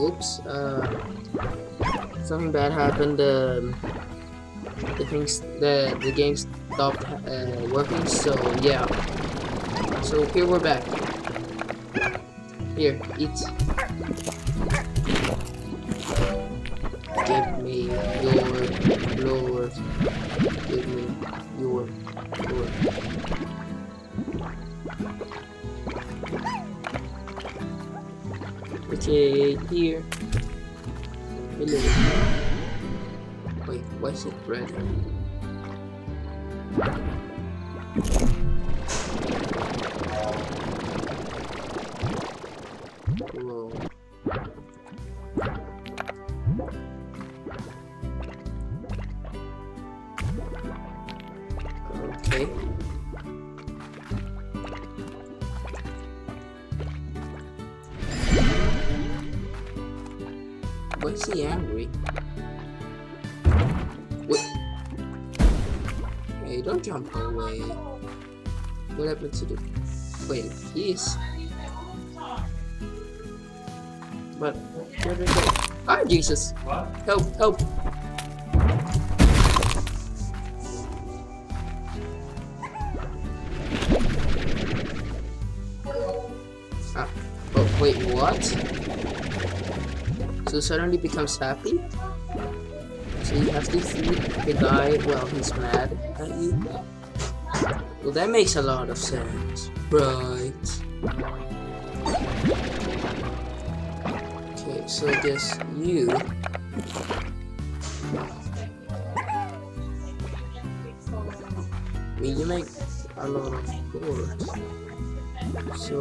Oops. Something bad happened. The game stopped working. So yeah. So here we're back. Here, eat. Give me your lord. Give me your lord. Okay, here. Hello. Wait, why is it red? Whoa. Okay. Why is he angry? What? Hey, don't jump away. What happened to the... Wait, he's... But, where did it go? Ah, Jesus! What? Help, help! Ah, oh, wait, what? So suddenly becomes happy? So you have to feed the guy while he's mad at you? Well, that makes a lot of sense. Right. Okay, so I guess you... I mean, you make a lot of boards. So...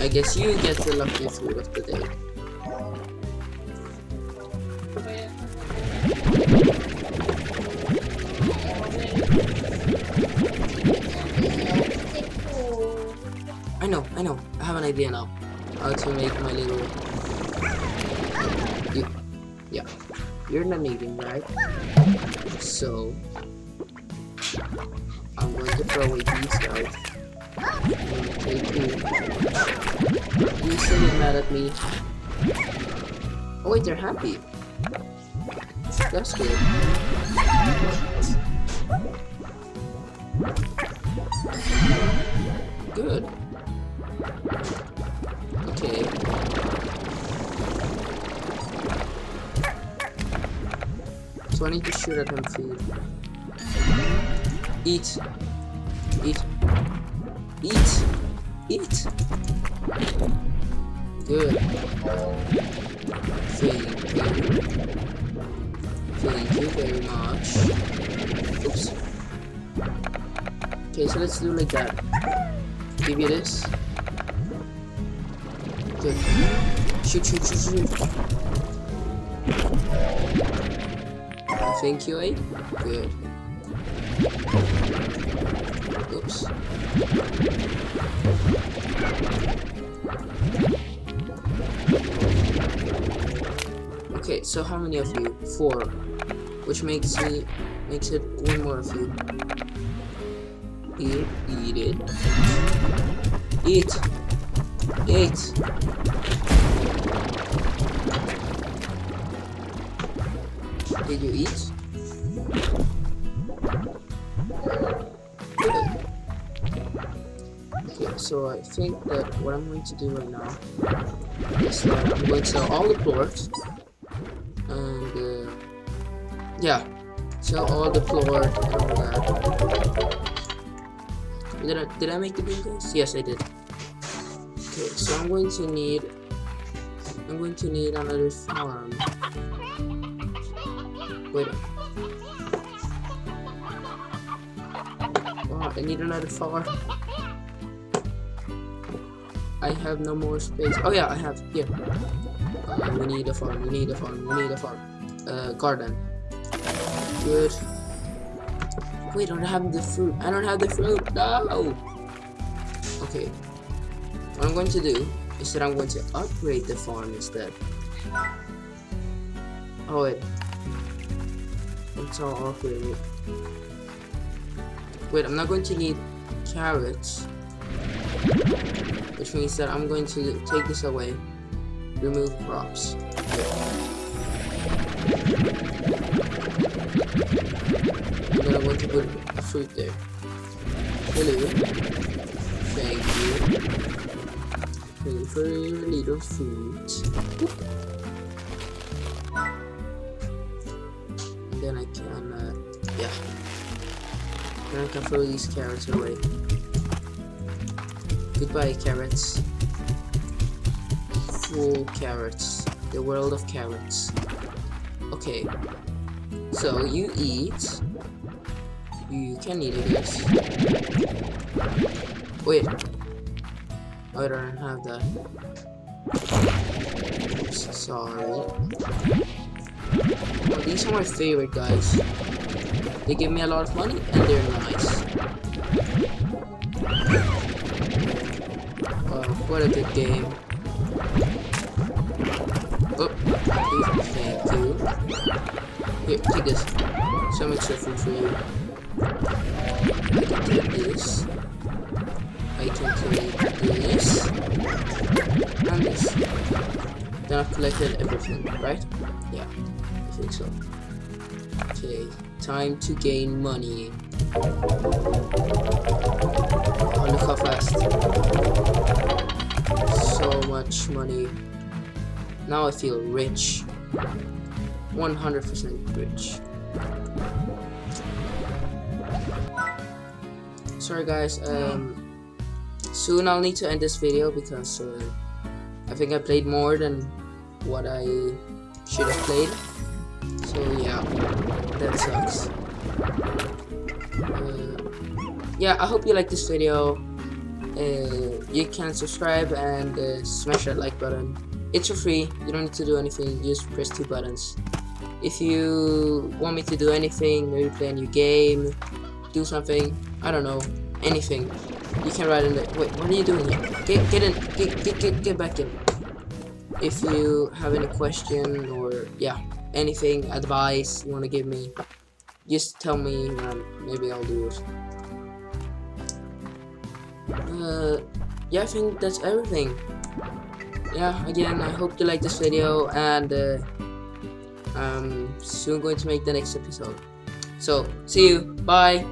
I guess you get the lucky food of the day. I know. I have an idea now. How to make my little... Yeah. You're not eating, right? So... I'm going to throw away these guys. I'm going to take you. These still get mad at me. Oh wait, they're happy. That's good. Good. Okay. So I need to shoot at him food. Eat. Eat. Eat. Eat. Good. Thank you. Thank you very much. Oops. Okay, so let's do like that. Give you this. Good. Shoot. Thank you, eh? Good. Oops. Okay, so how many of you? 4. Which makes it one more of you. Here, eat it. Eat. Eat. Did you eat? Good. Okay, so I think that what I'm going to do right now is that I'm going to sell all the floors. And yeah, sell all the floor and all that. Did I make the bean guys? Yes, I did. Okay, so I'm going to need another farm. Wait. Oh, I need another farm. I have no more space. Oh yeah, I have here. We need a farm. Garden. Good. Wait, I don't have the fruit. No. Okay. What I'm going to do is that I'm going to upgrade the farm instead. Oh wait. Let's all upgrade it. Wait, I'm not going to need carrots. Which means that I'm going to take this away. remove props. Good. And then I'm going to put a fruit there. Hello. Thank you. Thank you for your little fruit. Boop. And then I can, yeah. Then I can throw these carrots away. Goodbye, carrots. Full carrots. The world of carrots. Okay. So you eat. You can eat, I guess. Wait. Oh, I don't have that. Oops, sorry. Oh, these are my favorite guys. They give me a lot of money and they're nice. Wow, what a good game. Oh, please, thank you. Here, take this. Some extra food for you. I can take this. I can take this. And this. Then I've collected everything, right? Yeah, I think so. Okay, time to gain money. Oh, look how fast. So much money. Now I feel rich. 100% rich. Sorry guys, soon I'll need to end this video because I think I played more than what I should have played. So yeah, that sucks. Yeah, I hope you like this video. You can subscribe and smash that like button. It's for free, you don't need to do anything, you just press 2 buttons. If you want me to do anything, maybe play a new game, do something, I don't know, anything, you can write in there. Wait, what are you doing here? Get in, get back in. If you have any question or yeah, anything, advice you want to give me, just tell me and maybe I'll do it. Yeah, I think that's everything. Yeah, again, I hope you like this video and I'm soon going to make the next episode. So, see you, bye.